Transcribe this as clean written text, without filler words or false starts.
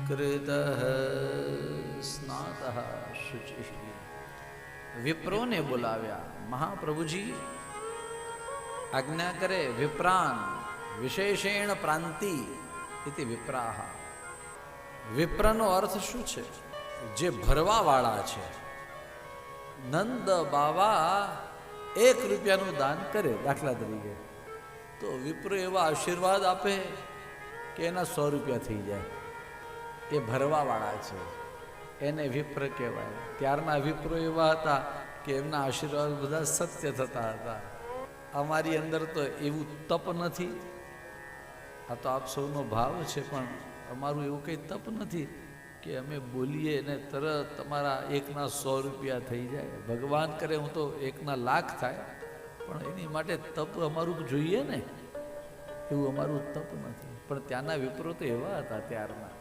कृतः स्नातः शुचिः। विप्रों ने बुलाव्या। महाप्रभुजी आज्ञा करे विप्रान विशेषेण प्रांति इति विप्राह। विप्रनो अर्थ शू छे? जे भरवा वाला छे। नंद बाबा 1 રૂપિયાનું દાન કરે દાખલા તરીકે, તો વિપ્ર એવા આશીર્વાદ આપે કે એના 100 રૂપિયા થઈ જાય. એ ભરવાવાળા છે, એને વિપ્ર કહેવાય. ત્યારના વિપ્રો એવા હતા કે એમના આશીર્વાદ બધા સત્ય થતા હતા. અમારી અંદર તો એવું તપ નથી. આ તો આપ સૌનો ભાવ છે, પણ અમારું એવું કંઈ તપ નથી કે અમે બોલીએ ને તરત તમારા 1ના 100 રૂપિયા થઈ જાય. ભગવાન કરે હું તો 1ના લાખ થાય, પણ એની માટે તપ અમારું જોઈએ ને, એવું અમારું તપ નથી. પણ ત્યાંના વિપ્રો તો એવા હતા ત્યારના.